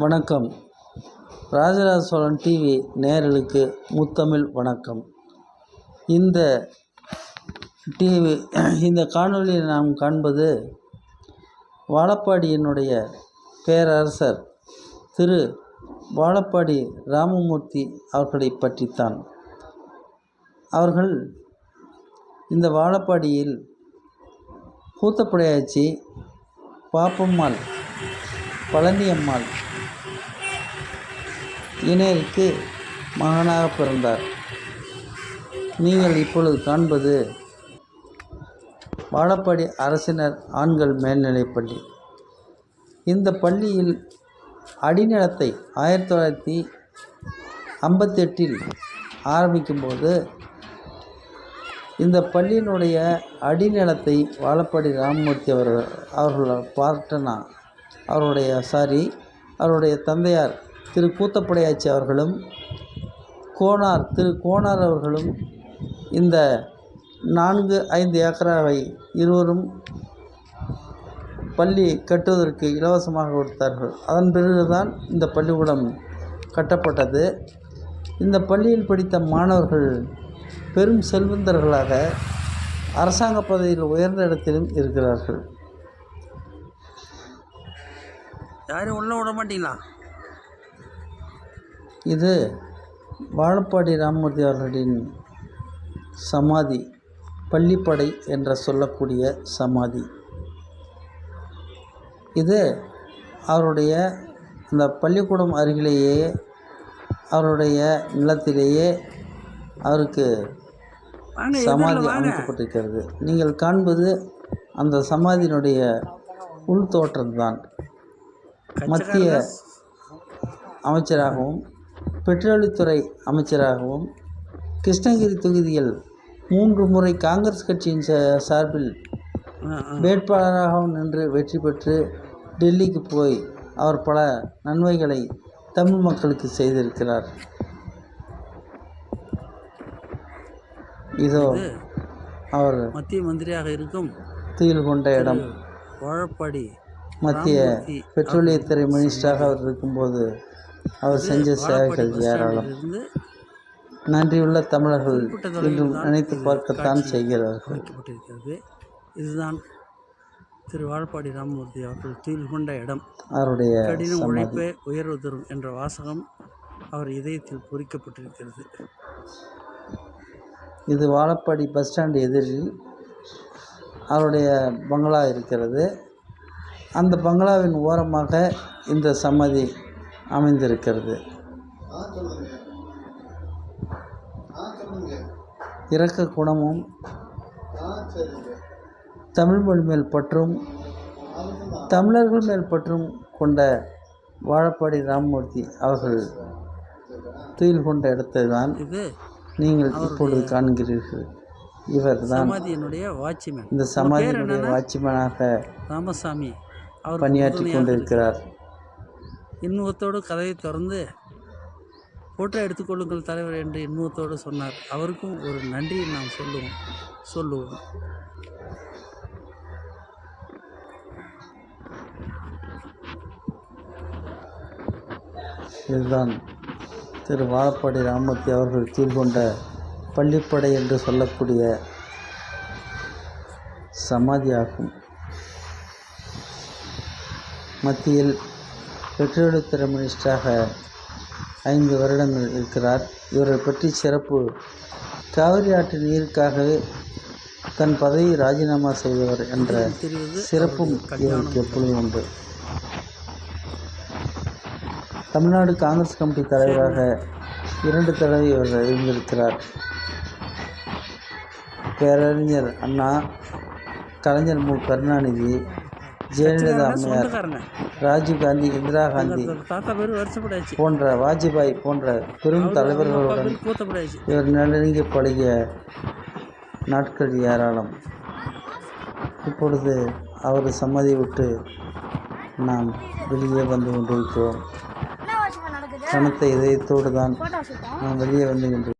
வணக்கம். ராஜராஜ சோழன் டிவி நேயர்களுக்கு முத்தமிழ் வணக்கம். இந்த காணொளியில் நாம் காண்பது வாழப்பாடியினுடைய பேரரசர் திரு வாழப்பாடி ராமமூர்த்தி அவர்களை பற்றித்தான். அவர்கள் இந்த வாழப்பாடியில் கூத்தப்படையாச்சி, பாப்பம்மாள், பழனியம்மாள் இணையருக்கு மகனாக பிறந்தார். நீங்கள் இப்பொழுது காண்பது வாழப்பாடி அரசினர் ஆண்கள் மேல்நிலைப்பள்ளி. இந்த பள்ளியில் அடிநிலத்தை 1958 ஆரம்பிக்கும்போது இந்த பள்ளியினுடைய அடிநிலத்தை வாழப்பாடி ராமமூர்த்தி அவருடைய தந்தையார் திரு கூத்தப்படையாச்சி அவர்களும் திரு கோனார் அவர்களும் இந்த 4-5 ஏக்கராவை இருவரும் பள்ளி கட்டுவதற்கு இலவசமாக கொடுத்தார்கள். அதன் பிறகுதான் இந்த பள்ளிக்கூடம் கட்டப்பட்டது. இந்த பள்ளியில் படித்த மாணவர்கள் பெரும் செல்வந்தர்களாக அரசாங்க பதவியில் உயர்ந்த இடத்திலும் இருக்கிறார்கள். யாரும் உள்ள விட மாட்டீங்களா? இது வாழப்பாடி ராமமூர்த்தி அவர்களின் சமாதி, பள்ளிப்படை என்று சொல்லக்கூடிய சமாதி. இது அவருடைய அந்த பள்ளிக்கூடம் அருகிலேயே அவருடைய நிலத்திலேயே அவருக்கு சமாதி அமைக்கப்பட்டிருக்கிறது. நீங்கள் காண்பது அந்த சமாதியினுடைய உள் தோற்றம்தான். மத்திய அமைச்சராகவும் பெட்ரோலியத்துறை அமைச்சராகவும் கிருஷ்ணகிரி தொகுதியில் 3 முறை காங்கிரஸ் கட்சியின் சார்பில் வேட்பாளராகவும் நின்று வெற்றி பெற்று டெல்லிக்கு போய் அவர் பல நன்மைகளை தமிழ் மக்களுக்கு செய்திருக்கிறார். இதோ அவர் மத்திய மந்திரியாக இருக்கும் துயில் கொண்ட இடம். வாழப்பாடி மத்திய பெட்ரோலியத்துறை மினிஸ்டராக அவர் இருக்கும்போது அவர் செஞ்ச சேவைகள் ஏராளம். நன்றியுள்ள தமிழர்கள் இன்றும் நினைத்து பார்க்கத்தான் செய்கிறார்கள். இதுதான் திரு வாழப்பாடி ராமமூர்த்தி அவர்கள் துயில் கொண்ட இடம். அவருடைய கடின உழைப்பே உயர்வு தரும் என்ற வாசகம் அவர் இதயத்தில் பொறிக்கப்பட்டிருக்கிறது. இது வாழப்பாடி பஸ் ஸ்டாண்ட் எதிரில் அவருடைய பங்களா இருக்கிறது. அந்த பங்களாவின் ஓரமாக இந்த சமாதி அமைந்திருக்கிறது. இரக்க குணமும் தமிழ் மொழி மேல் பற்றும் தமிழர்கள் மேல் பற்றும் கொண்ட வாழப்பாடி ராமமூர்த்தி அவர்கள் துயில் கொண்ட இடத்தை தான் நீங்கள் இப்பொழுது காண்கிறீர்கள். இவர் தான் இந்த சமாதியினுடைய வாட்ச்மேனாக ராமசாமி அவர் பணியாற்றி கொண்டிருக்கிறார். இன்னுவத்தோடு கதையை திறந்து ஃபோட்டோ எடுத்துக்கொள்ளுங்கள் தலைவர் என்று இன்னுவத்தோடு சொன்னார். அவருக்கும் ஒரு நன்றியை நாம் சொல்லுவோம். இதுதான் திரு வாழப்பாடி ராமமூர்த்தி அவர்கள் கீழ் கொண்ட பள்ளிப்படை என்று சொல்லக்கூடிய சமாதியாகும். மத்தியில் பெட்ரோலியத்துறை மினிஸ்டராக 5 வருடங்கள் இருக்கிறார். இவரை பற்றி சிறப்பு, காவிரி ஆற்று நீருக்காகவே தன் பதவியை ராஜினாமா செய்தவர் என்ற சிறப்பும் இவருக்கு எப்பொழுதும் உண்டு. தமிழ்நாடு காங்கிரஸ் கமிட்டி தலைவராக 2 தடவை இவர் இருந்திருக்கிறார். பேரறிஞர் அண்ணா, கலைஞர் மு கருணாநிதி, ஜெயலலிதா அம்மையார், ராஜீவ்காந்தி, இந்திரா காந்தி போன்ற, வாஜ்பாய் போன்ற பெரும் தலைவர்களுடன் இவர் நெருங்கி பழகிய நாட்கள் ஏராளம். இப்பொழுது அவர் சமாதி விட்டு நாம் வெளியே வந்து கொண்டிருக்கிறோம். கனத்த இதயத்தோடு தான் நாம் வெளியே வந்து கொண்டிருக்கிறோம்.